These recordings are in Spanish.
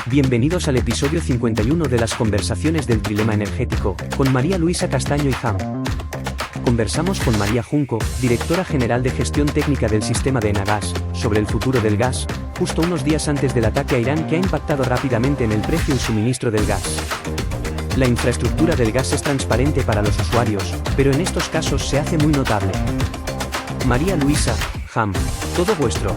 Bienvenidos al episodio 51 de las conversaciones del trilema energético, con María Luisa Castaño y Ham. Conversamos con María Junco, directora general de gestión técnica del sistema de Enagás, sobre el futuro del gas, justo unos días antes del ataque a Irán que ha impactado rápidamente en el precio y suministro del gas. La infraestructura del gas es transparente para los usuarios, pero en estos casos se hace muy notable. María Luisa, Ham, todo vuestro.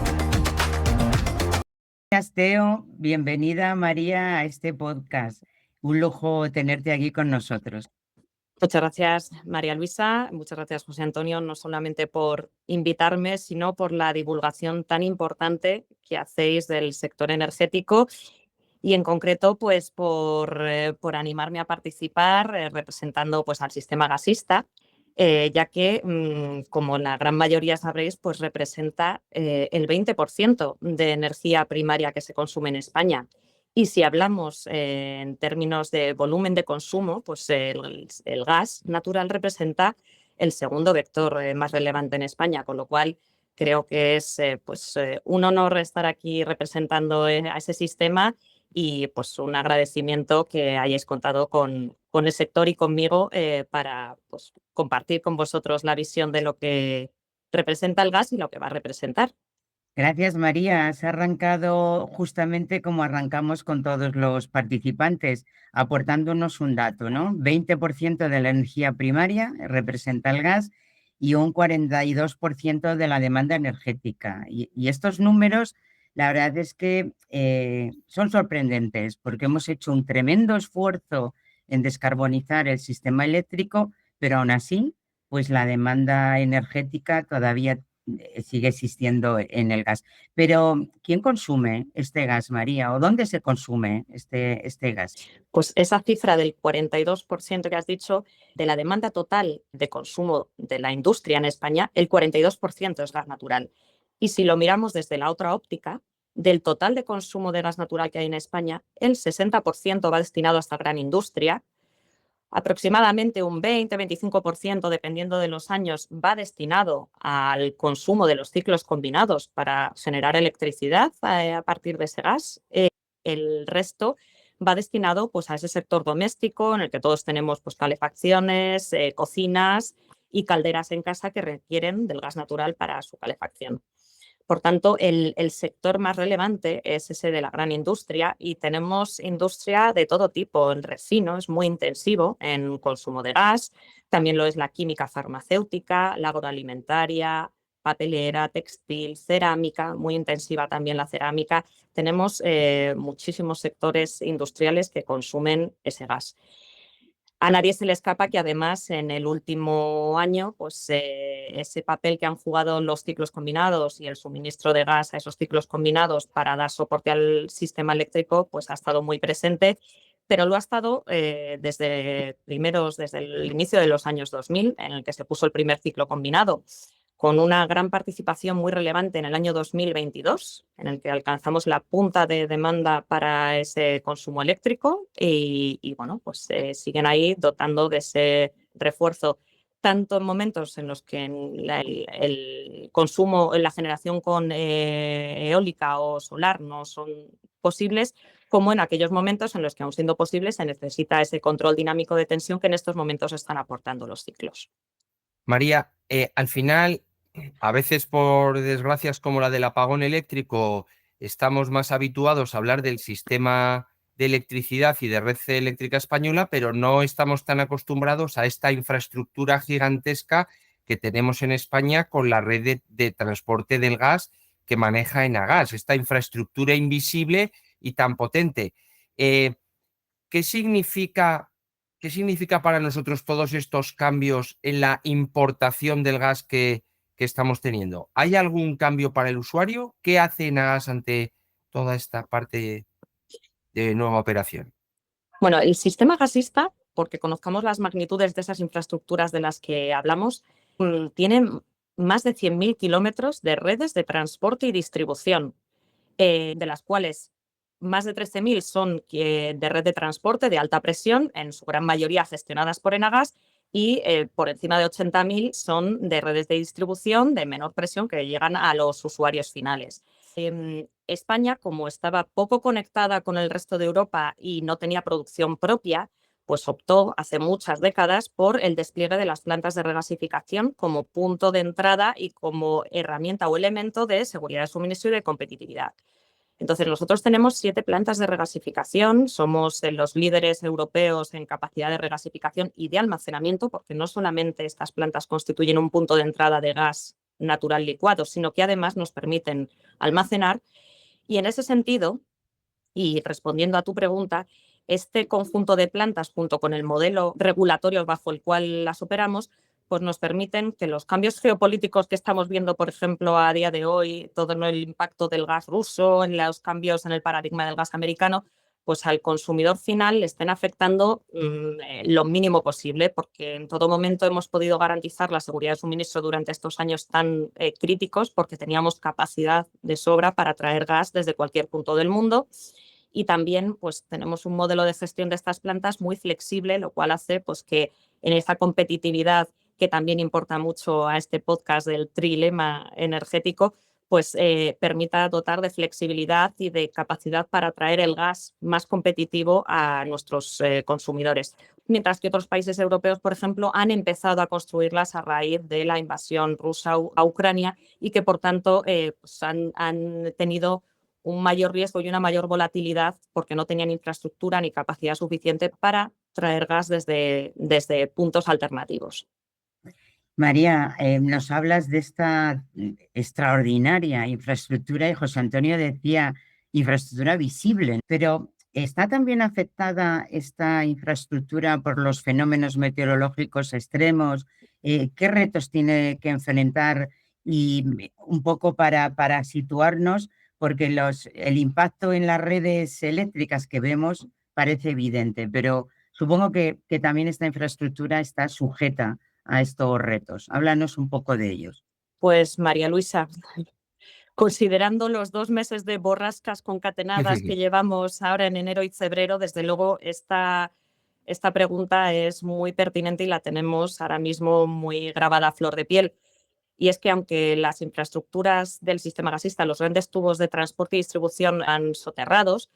Gracias, Teo. Bienvenida, María, a este podcast. Un lujo tenerte aquí con nosotros. Muchas gracias, María Luisa. Muchas gracias, José Antonio, no solamente por invitarme, sino por la divulgación tan importante que hacéis del sector energético y, en concreto, pues por animarme a participar representando pues, al sistema gasista, ya que, como la gran mayoría sabréis, pues representa el 20% de energía primaria que se consume en España. Y si hablamos en términos de volumen de consumo, pues el gas natural representa el segundo vector más relevante en España, con lo cual creo que es un honor estar aquí representando a ese sistema y pues un agradecimiento que hayáis contado con el sector y conmigo para pues, compartir con vosotros la visión de lo que representa el gas y lo que va a representar. Gracias, María. Has arrancado justamente como arrancamos con todos los participantes, aportándonos un dato, ¿no? 20% de la energía primaria representa el gas y un 42% de la demanda energética. Y estos números, la verdad es que son sorprendentes porque hemos hecho un tremendo esfuerzo en descarbonizar el sistema eléctrico, pero aún así, pues la demanda energética todavía sigue existiendo en el gas. Pero, ¿quién consume este gas, María? ¿O dónde se consume este gas? Pues esa cifra del 42% que has dicho, de la demanda total de consumo de la industria en España, el 42% es gas natural. Y si lo miramos desde la otra óptica, del total de consumo de gas natural que hay en España, el 60% va destinado a esta gran industria. Aproximadamente un 20-25%, dependiendo de los años, va destinado al consumo de los ciclos combinados para generar electricidad a partir de ese gas. El resto va destinado pues, a ese sector doméstico en el que todos tenemos pues, calefacciones, cocinas y calderas en casa que requieren del gas natural para su calefacción. Por tanto, el sector más relevante es ese de la gran industria y tenemos industria de todo tipo. El refino es muy intensivo en consumo de gas, también lo es la química farmacéutica, la agroalimentaria, papelera, textil, cerámica, muy intensiva también la cerámica. Tenemos muchísimos sectores industriales que consumen ese gas. A nadie se le escapa que además en el último año pues, ese papel que han jugado los ciclos combinados y el suministro de gas a esos ciclos combinados para dar soporte al sistema eléctrico pues, ha estado muy presente, pero lo ha estado desde el inicio de los años 2000, en el que se puso el primer ciclo combinado, con una gran participación muy relevante en el año 2022, en el que alcanzamos la punta de demanda para ese consumo eléctrico y bueno, pues siguen ahí dotando de ese refuerzo, tanto en momentos en los que el consumo, la generación con eólica o solar no son posibles, como en aquellos momentos en los que, aun siendo posibles, se necesita ese control dinámico de tensión que en estos momentos están aportando los ciclos. María, al final, a veces por desgracias como la del apagón eléctrico, estamos más habituados a hablar del sistema de electricidad y de red eléctrica española, pero no estamos tan acostumbrados a esta infraestructura gigantesca que tenemos en España con la red de transporte del gas que maneja Enagás, esta infraestructura invisible y tan potente. ¿Qué significa para nosotros todos estos cambios en la importación del gas que estamos teniendo? ¿Hay algún cambio para el usuario? ¿Qué hace Enagás ante toda esta parte de nueva operación? Bueno, el sistema gasista, porque conozcamos las magnitudes de esas infraestructuras de las que hablamos, tiene más de 100.000 kilómetros de redes de transporte y distribución, de las cuales más de 13.000 son de red de transporte de alta presión, en su gran mayoría gestionadas por Enagás, y por encima de 80.000 son de redes de distribución de menor presión que llegan a los usuarios finales. España, como estaba poco conectada con el resto de Europa y no tenía producción propia, pues optó hace muchas décadas por el despliegue de las plantas de regasificación como punto de entrada y como herramienta o elemento de seguridad de suministro y de competitividad. Entonces, nosotros tenemos 7 plantas de regasificación, somos los líderes europeos en capacidad de regasificación y de almacenamiento, porque no solamente estas plantas constituyen un punto de entrada de gas natural licuado, sino que además nos permiten almacenar. Y en ese sentido, y respondiendo a tu pregunta, este conjunto de plantas, junto con el modelo regulatorio bajo el cual las operamos, pues nos permiten que los cambios geopolíticos que estamos viendo, por ejemplo, a día de hoy, todo el impacto del gas ruso, en los cambios en el paradigma del gas americano, pues al consumidor final le estén afectando lo mínimo posible, porque en todo momento hemos podido garantizar la seguridad de suministro durante estos años tan críticos, porque teníamos capacidad de sobra para traer gas desde cualquier punto del mundo. Y también pues, tenemos un modelo de gestión de estas plantas muy flexible, lo cual hace pues, que en esa competitividad que también importa mucho a este podcast del trilema energético, pues permita dotar de flexibilidad y de capacidad para traer el gas más competitivo a nuestros consumidores. Mientras que otros países europeos, por ejemplo, han empezado a construirlas a raíz de la invasión rusa a Ucrania y que, por tanto, pues han tenido un mayor riesgo y una mayor volatilidad porque no tenían infraestructura ni capacidad suficiente para traer gas desde puntos alternativos. María, nos hablas de esta extraordinaria infraestructura y José Antonio decía infraestructura visible, pero ¿está también afectada esta infraestructura por los fenómenos meteorológicos extremos? ¿Qué retos tiene que enfrentar? Y un poco para situarnos, porque el impacto en las redes eléctricas que vemos parece evidente, pero supongo que también esta infraestructura está sujeta a estos retos. Háblanos un poco de ellos. Pues María Luisa, considerando los 2 meses de borrascas concatenadas que llevamos ahora en enero y febrero, desde luego esta pregunta es muy pertinente y la tenemos ahora mismo muy grabada a flor de piel. Y es que aunque las infraestructuras del sistema gasista, los grandes tubos de transporte y distribución han soterrados,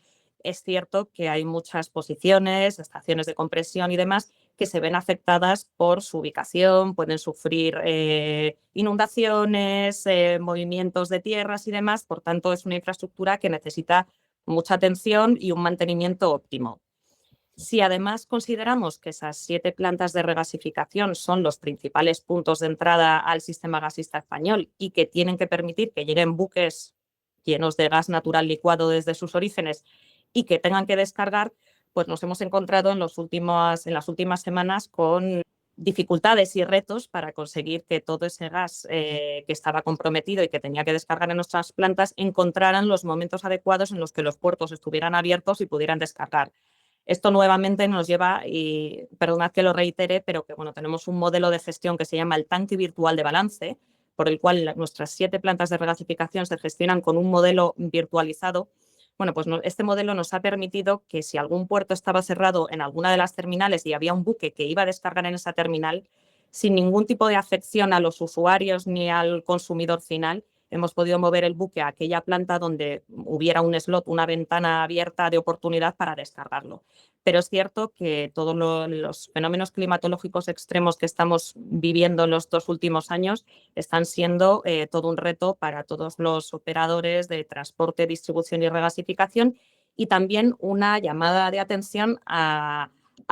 es cierto que hay muchas posiciones, estaciones de compresión y demás que se ven afectadas por su ubicación, pueden sufrir inundaciones, movimientos de tierras y demás. Por tanto, es una infraestructura que necesita mucha atención y un mantenimiento óptimo. Si además consideramos que esas 7 plantas de regasificación son los principales puntos de entrada al sistema gasista español y que tienen que permitir que lleguen buques llenos de gas natural licuado desde sus orígenes y que tengan que descargar, pues nos hemos encontrado en las últimas semanas con dificultades y retos para conseguir que todo ese gas que estaba comprometido y que tenía que descargar en nuestras plantas encontraran los momentos adecuados en los que los puertos estuvieran abiertos y pudieran descargar. Esto nuevamente nos lleva, y perdonad que lo reitere, pero que bueno, tenemos un modelo de gestión que se llama el tanque virtual de balance, por el cual nuestras 7 plantas de regasificación se gestionan con un modelo virtualizado. Bueno, pues este modelo nos ha permitido que si algún puerto estaba cerrado en alguna de las terminales y había un buque que iba a descargar en esa terminal, sin ningún tipo de afección a los usuarios ni al consumidor final, hemos podido mover el buque a aquella planta donde hubiera un slot, una ventana abierta de oportunidad para descargarlo. Pero es cierto que todos los fenómenos climatológicos extremos que estamos viviendo en los 2 últimos años están siendo todo un reto para todos los operadores de transporte, distribución y regasificación, y también una llamada de atención a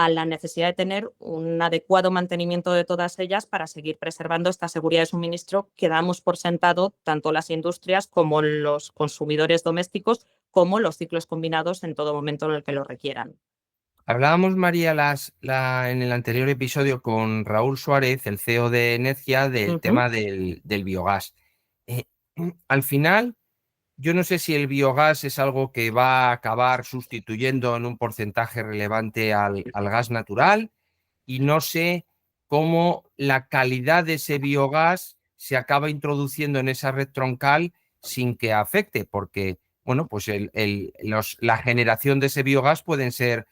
la necesidad de tener un adecuado mantenimiento de todas ellas para seguir preservando esta seguridad de suministro que damos por sentado tanto las industrias como los consumidores domésticos, como los ciclos combinados en todo momento en el que lo requieran. Hablábamos, María, en el anterior episodio con Raúl Suárez, el CEO de Energia, del tema del biogás. Al final, yo no sé si el biogás es algo que va a acabar sustituyendo en un porcentaje relevante al gas natural, y no sé cómo la calidad de ese biogás se acaba introduciendo en esa red troncal sin que afecte, porque bueno, pues la generación de ese biogás pueden ser,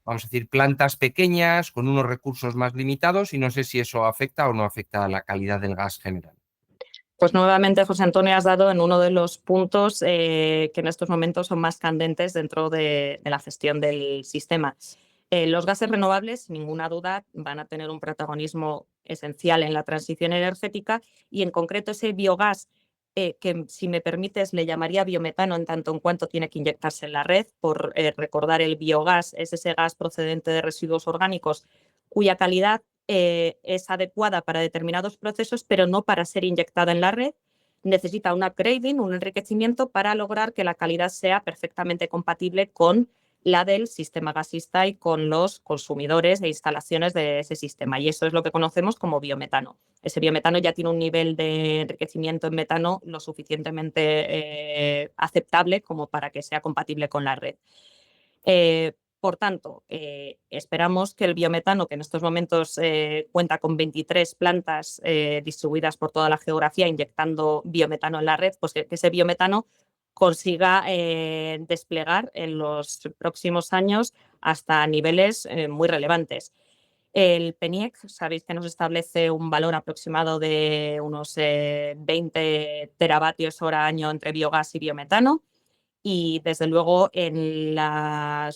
vamos a decir, plantas pequeñas con unos recursos más limitados, y no sé si eso afecta o no afecta a la calidad del gas general. Pues nuevamente, José Antonio, has dado en uno de los puntos que en estos momentos son más candentes dentro de la gestión del sistema. Los gases renovables, sin ninguna duda, van a tener un protagonismo esencial en la transición energética y, en concreto, ese biogás que, si me permites, le llamaría biometano en tanto en cuanto tiene que inyectarse en la red. Por recordar, el biogás es ese gas procedente de residuos orgánicos cuya calidad es adecuada para determinados procesos, pero no para ser inyectada en la red. Necesita un upgrading, un enriquecimiento para lograr que la calidad sea perfectamente compatible con la del sistema gasista y con los consumidores e instalaciones de ese sistema. Y eso es lo que conocemos como biometano. Ese biometano ya tiene un nivel de enriquecimiento en metano lo suficientemente aceptable como para que sea compatible con la red. Por tanto, esperamos que el biometano, que en estos momentos cuenta con 23 plantas distribuidas por toda la geografía inyectando biometano en la red, pues que ese biometano consiga desplegar en los próximos años hasta niveles muy relevantes. El PENIEC, sabéis que nos establece un valor aproximado de unos 20 teravatios hora año entre biogás y biometano. Y, desde luego, en la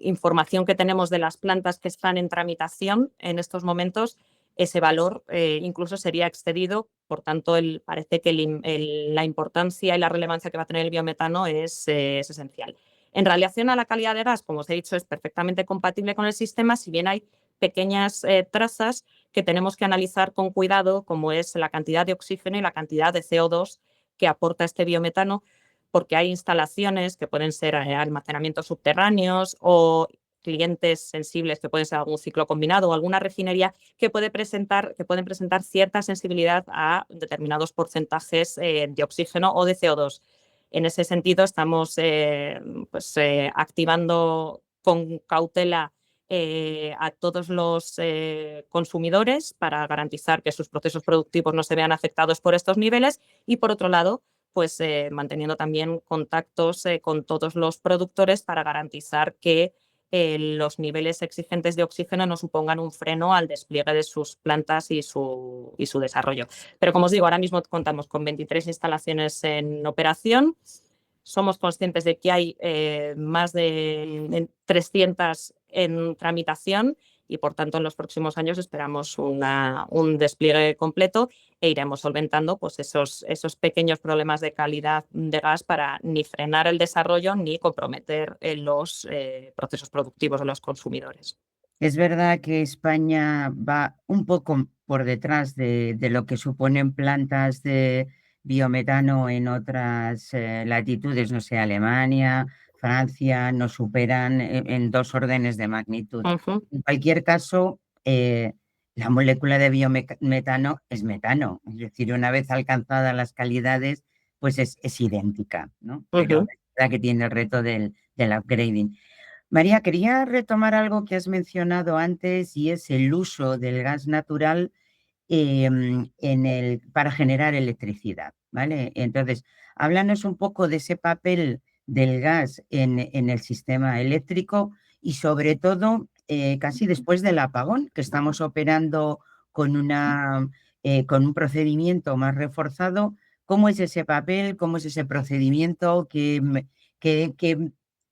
información que tenemos de las plantas que están en tramitación en estos momentos, ese valor incluso sería excedido. Por tanto, parece que la importancia y la relevancia que va a tener el biometano es esencial. En relación a la calidad de gas, como os he dicho, es perfectamente compatible con el sistema, si bien hay pequeñas trazas que tenemos que analizar con cuidado, como es la cantidad de oxígeno y la cantidad de CO2 que aporta este biometano, porque hay instalaciones que pueden ser almacenamientos subterráneos o clientes sensibles que pueden ser algún ciclo combinado o alguna refinería que pueden presentar cierta sensibilidad a determinados porcentajes de oxígeno o de CO2. En ese sentido, estamos activando con cautela a todos los consumidores para garantizar que sus procesos productivos no se vean afectados por estos niveles y, por otro lado, pues manteniendo también contactos con todos los productores para garantizar que los niveles exigentes de oxígeno no supongan un freno al despliegue de sus plantas y su desarrollo. Pero, como os digo, ahora mismo contamos con 23 instalaciones en operación. Somos conscientes de que hay más de 300 en tramitación y, por tanto, en los próximos años esperamos un despliegue completo e iremos solventando pues, esos pequeños problemas de calidad de gas para ni frenar el desarrollo ni comprometer los procesos productivos de los consumidores. Es verdad que España va un poco por detrás de lo que suponen plantas de biometano en otras latitudes, no sé, Alemania, Francia, nos superan en 2 órdenes de magnitud. En cualquier caso, la molécula de biometano es metano, es decir, una vez alcanzadas las calidades, pues es idéntica, ¿no? Pero es verdad que tiene el reto del upgrading. María, quería retomar algo que has mencionado antes y es el uso del gas natural para generar electricidad, ¿vale? Entonces, háblanos un poco de ese papel del gas en el sistema eléctrico y, sobre todo, casi después del apagón, que estamos operando con un procedimiento más reforzado. ¿Cómo es ese papel? ¿Cómo es ese procedimiento? ¿Qué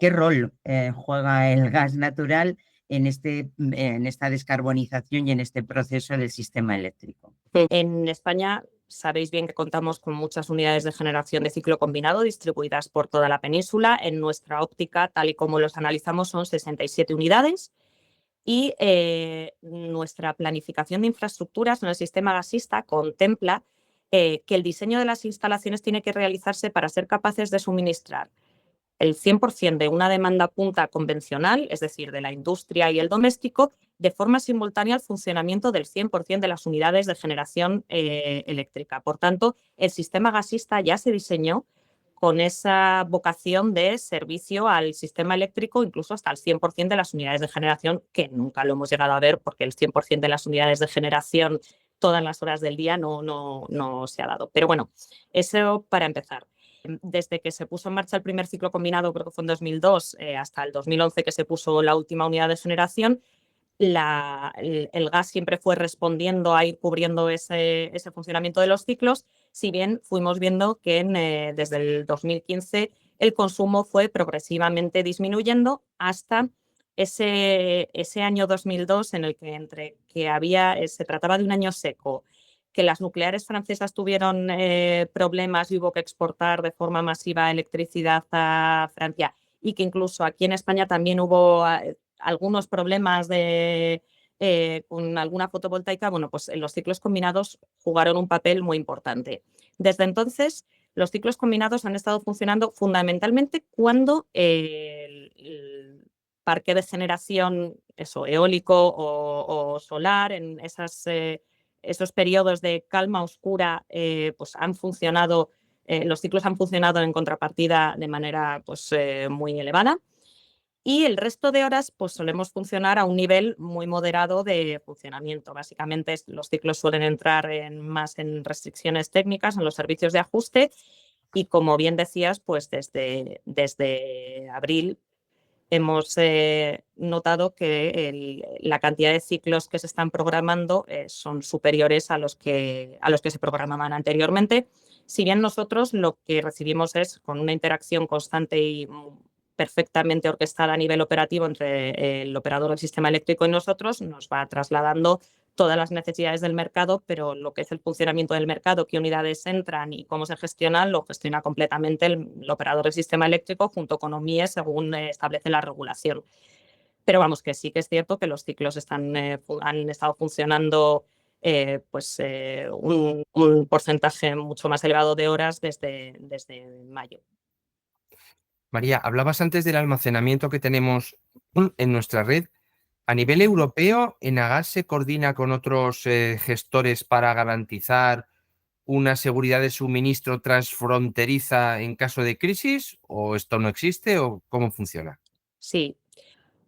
rol juega el gas natural en esta descarbonización y en este proceso del sistema eléctrico? En España sabéis bien que contamos con muchas unidades de generación de ciclo combinado distribuidas por toda la península. En nuestra óptica, tal y como los analizamos, son 67 unidades y nuestra planificación de infraestructuras en el sistema gasista contempla que el diseño de las instalaciones tiene que realizarse para ser capaces de suministrar el 100% de una demanda punta convencional, es decir, de la industria y el doméstico, de forma simultánea al funcionamiento del 100% de las unidades de generación eléctrica. Por tanto, el sistema gasista ya se diseñó con esa vocación de servicio al sistema eléctrico, incluso hasta el 100% de las unidades de generación, que nunca lo hemos llegado a ver porque el 100% de las unidades de generación todas las horas del día no se ha dado. Pero bueno, eso para empezar. Desde que se puso en marcha el primer ciclo combinado, creo que fue en 2002, hasta el 2011 que se puso la última unidad de generación, el gas siempre fue respondiendo a ir cubriendo ese funcionamiento de los ciclos si bien fuimos viendo que desde el 2015 el consumo fue progresivamente disminuyendo hasta ese año 2002 en el que entre que se trataba de un año seco, que las nucleares francesas tuvieron problemas y hubo que exportar de forma masiva electricidad a Francia, y que incluso aquí en España también hubo algunos problemas con alguna fotovoltaica, bueno, pues los ciclos combinados jugaron un papel muy importante. Desde entonces, los ciclos combinados han estado funcionando fundamentalmente cuando el parque de generación eólico o solar, en esos periodos de calma oscura, pues han funcionado, los ciclos han funcionado en contrapartida de manera pues, muy elevada. Y el resto de horas pues solemos funcionar a un nivel muy moderado de funcionamiento. Básicamente los ciclos suelen entrar más en restricciones técnicas, en los servicios de ajuste, y como bien decías, pues desde abril hemos notado que la cantidad de ciclos que se están programando son superiores a los que se programaban anteriormente. Si bien nosotros lo que recibimos es, con una interacción constante y perfectamente orquestada a nivel operativo entre el operador del sistema eléctrico y nosotros, nos va trasladando todas las necesidades del mercado, pero lo que es el funcionamiento del mercado, qué unidades entran y cómo se gestionan, lo gestiona completamente el operador del sistema eléctrico junto con OMIE según establece la regulación. Pero vamos, que sí que es cierto que los ciclos han estado funcionando un porcentaje mucho más elevado de horas desde mayo. María, hablabas antes del almacenamiento que tenemos en nuestra red. A nivel europeo, ¿Enagás se coordina con otros gestores para garantizar una seguridad de suministro transfronteriza en caso de crisis? ¿O esto no existe? ¿O cómo funciona? Sí.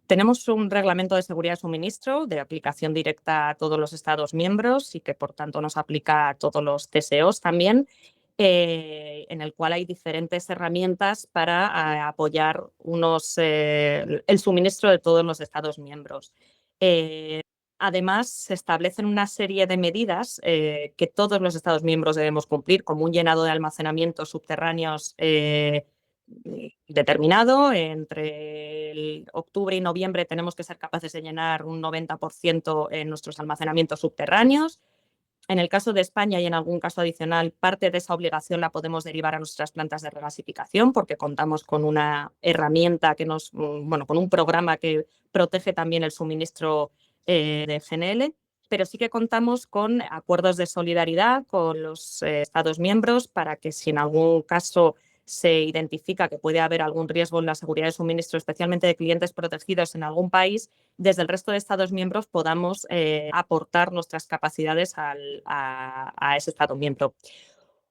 Tenemos un reglamento de seguridad de suministro de aplicación directa a todos los Estados miembros y que, por tanto, nos aplica a todos los TSOs también, en el cual hay diferentes herramientas para apoyar el suministro de todos los Estados miembros. Además, se establecen una serie de medidas que todos los Estados miembros debemos cumplir, como un llenado de almacenamientos subterráneos determinado. Entre octubre y noviembre tenemos que ser capaces de llenar un 90% en nuestros almacenamientos subterráneos. En el caso de España y en algún caso adicional, parte de esa obligación la podemos derivar a nuestras plantas de regasificación porque contamos con una herramienta con un programa que protege también el suministro de GNL, pero sí que contamos con acuerdos de solidaridad con los Estados miembros para que si en algún caso se identifica que puede haber algún riesgo en la seguridad de suministro, especialmente de clientes protegidos en algún país, desde el resto de Estados miembros podamos aportar nuestras capacidades a ese Estado miembro.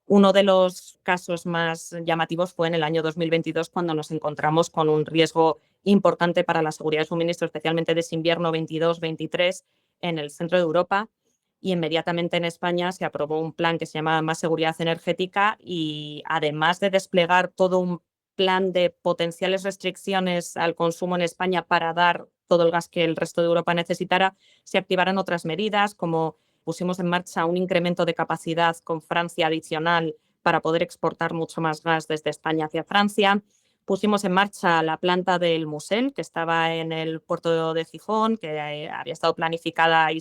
Uno de los casos más llamativos fue en el año 2022, cuando nos encontramos con un riesgo importante para la seguridad de suministro, especialmente de ese invierno 22-23 en el centro de Europa. Y inmediatamente en España se aprobó un plan que se llama Más Seguridad Energética, y además de desplegar todo un plan de potenciales restricciones al consumo en España para dar todo el gas que el resto de Europa necesitara, se activaron otras medidas, como pusimos en marcha un incremento de capacidad con Francia adicional para poder exportar mucho más gas desde España hacia Francia. Pusimos en marcha la planta del Musel, que estaba en el puerto de Gijón, que había estado planificada y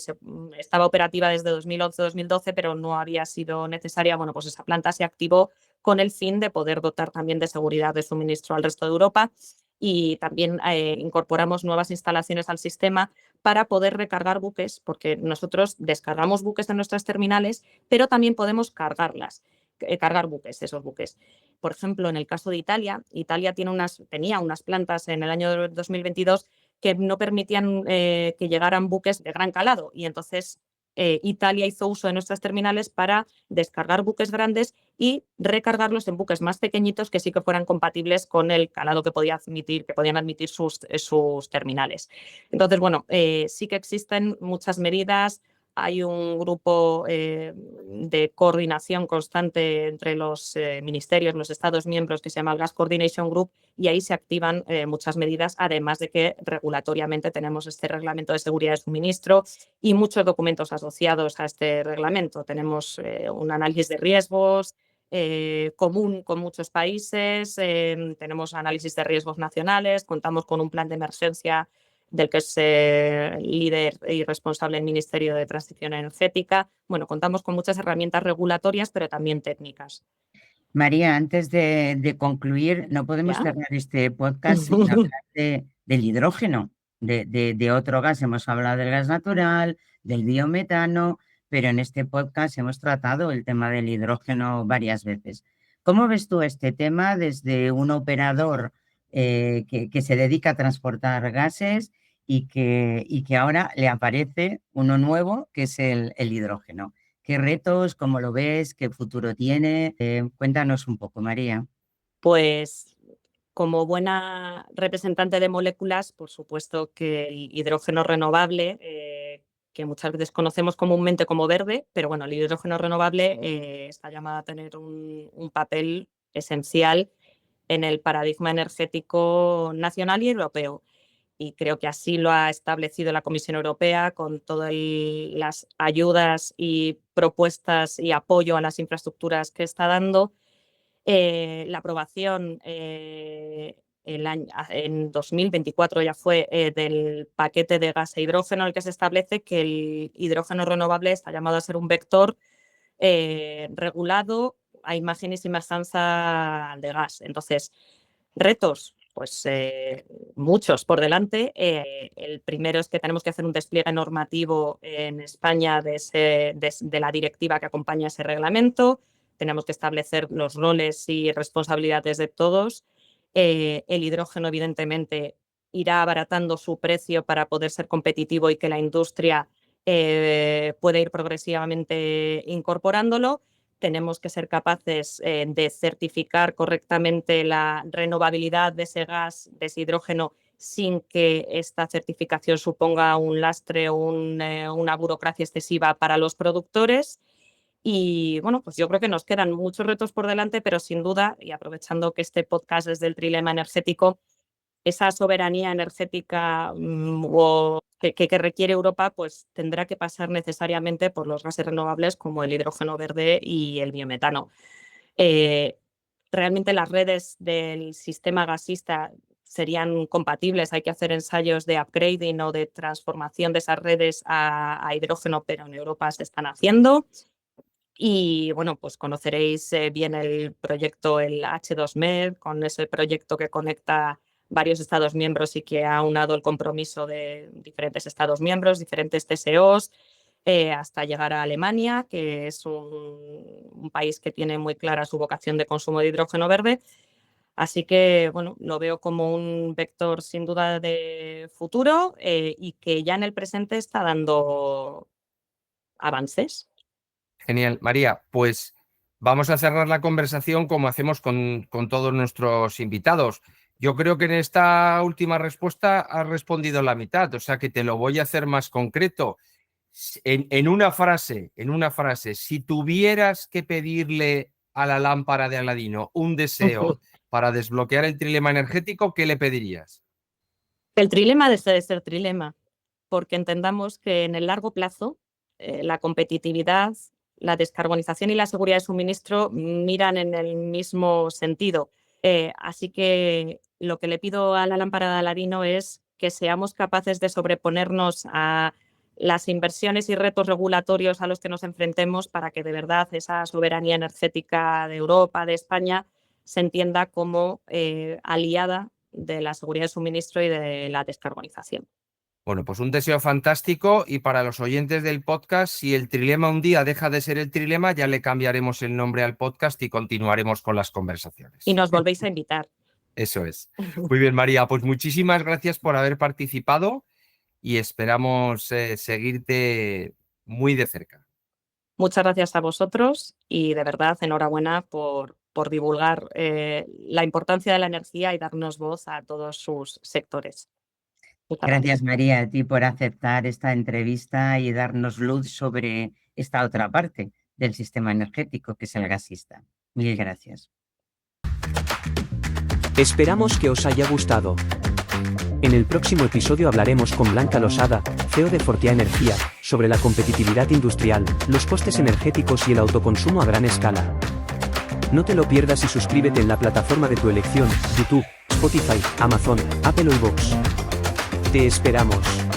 estaba operativa desde 2011-2012, pero no había sido necesaria. Bueno, pues esa planta se activó con el fin de poder dotar también de seguridad de suministro al resto de Europa, y también incorporamos nuevas instalaciones al sistema para poder recargar buques, porque nosotros descargamos buques de nuestras terminales, pero también podemos cargar esos buques. Por ejemplo, en el caso de Italia tenía unas plantas en el año 2022 que no permitían que llegaran buques de gran calado, y entonces Italia hizo uso de nuestras terminales para descargar buques grandes y recargarlos en buques más pequeñitos que sí que fueran compatibles con el calado que podían admitir sus terminales. Entonces, bueno, sí que existen muchas medidas hay un grupo de coordinación constante entre los ministerios, los Estados miembros, que se llama el Gas Coordination Group, y ahí se activan muchas medidas, además de que regulatoriamente tenemos este reglamento de seguridad de suministro y muchos documentos asociados a este reglamento. Tenemos un análisis de riesgos común con muchos países, tenemos análisis de riesgos nacionales, contamos con un plan de emergencia del que es líder y responsable el Ministerio de Transición Energética. Bueno, contamos con muchas herramientas regulatorias, pero también técnicas. María, antes de concluir, no podemos ¿Ya? cerrar este podcast sin hablar del hidrógeno, de otro gas. Hemos hablado del gas natural, del biometano, pero en este podcast hemos tratado el tema del hidrógeno varias veces. ¿Cómo ves tú este tema desde un operador que se dedica a transportar gases y que ahora le aparece uno nuevo, que es el hidrógeno? ¿Qué retos, cómo lo ves, qué futuro tiene? Cuéntanos un poco, María. Pues como buena representante de moléculas, por supuesto que el hidrógeno renovable, que muchas veces conocemos comúnmente como verde, pero bueno, el hidrógeno renovable está llamado a tener un papel esencial en el paradigma energético nacional y europeo. Y creo que así lo ha establecido la Comisión Europea con todas las ayudas y propuestas y apoyo a las infraestructuras que está dando. La aprobación en 2024 ya fue del paquete de gas e hidrógeno, en el que se establece que el hidrógeno renovable está llamado a ser un vector regulado a imagen y semejanza de gas. Entonces, retos, pues muchos por delante. El primero es que tenemos que hacer un despliegue normativo en España de la directiva que acompaña ese reglamento. Tenemos que establecer los roles y responsabilidades de todos. El hidrógeno, evidentemente, irá abaratando su precio para poder ser competitivo y que la industria pueda ir progresivamente incorporándolo. Tenemos que ser capaces de certificar correctamente la renovabilidad de ese gas, de ese hidrógeno, sin que esta certificación suponga un lastre o una burocracia excesiva para los productores. Y bueno, pues yo creo que nos quedan muchos retos por delante, pero sin duda, y aprovechando que este podcast es del trilema energético, esa soberanía energética que requiere Europa, pues tendrá que pasar necesariamente por los gases renovables como el hidrógeno verde y el biometano. Realmente las redes del sistema gasista serían compatibles, hay que hacer ensayos de upgrading o de transformación de esas redes a hidrógeno, pero en Europa se están haciendo. Y bueno, pues conoceréis bien el proyecto, el H2Med, con ese proyecto que conecta varios Estados miembros y que ha aunado el compromiso de diferentes Estados miembros, diferentes TSOs, hasta llegar a Alemania, que es un país que tiene muy clara su vocación de consumo de hidrógeno verde. Así que, bueno, lo veo como un vector sin duda de futuro y que ya en el presente está dando avances. Genial. María, pues vamos a cerrar la conversación como hacemos con todos nuestros invitados. Yo creo que en esta última respuesta has respondido la mitad, o sea que te lo voy a hacer más concreto. En una frase, si tuvieras que pedirle a la lámpara de Aladino un deseo para desbloquear el trilema energético, ¿qué le pedirías? El trilema deja de ser trilema, porque entendamos que en el largo plazo la competitividad, la descarbonización y la seguridad de suministro miran en el mismo sentido. Así que lo que le pido a la lámpara de Aladino es que seamos capaces de sobreponernos a las inversiones y retos regulatorios a los que nos enfrentemos para que de verdad esa soberanía energética de Europa, de España, se entienda como aliada de la seguridad de suministro y de la descarbonización. Bueno, pues un deseo fantástico, y para los oyentes del podcast, si el trilema un día deja de ser el trilema, ya le cambiaremos el nombre al podcast y continuaremos con las conversaciones. Y nos volvéis a invitar. Eso es. Muy bien, María, pues muchísimas gracias por haber participado y esperamos seguirte muy de cerca. Muchas gracias a vosotros y de verdad enhorabuena por divulgar la importancia de la energía y darnos voz a todos sus sectores. Muchas gracias. Gracias, María, a ti por aceptar esta entrevista y darnos luz sobre esta otra parte del sistema energético, que es el gasista. Mil gracias. Esperamos que os haya gustado. En el próximo episodio hablaremos con Blanca Losada, CEO de Fortia Energía, sobre la competitividad industrial, los costes energéticos y el autoconsumo a gran escala. No te lo pierdas y suscríbete en la plataforma de tu elección, YouTube, Spotify, Amazon, Apple o iVoox. Te esperamos.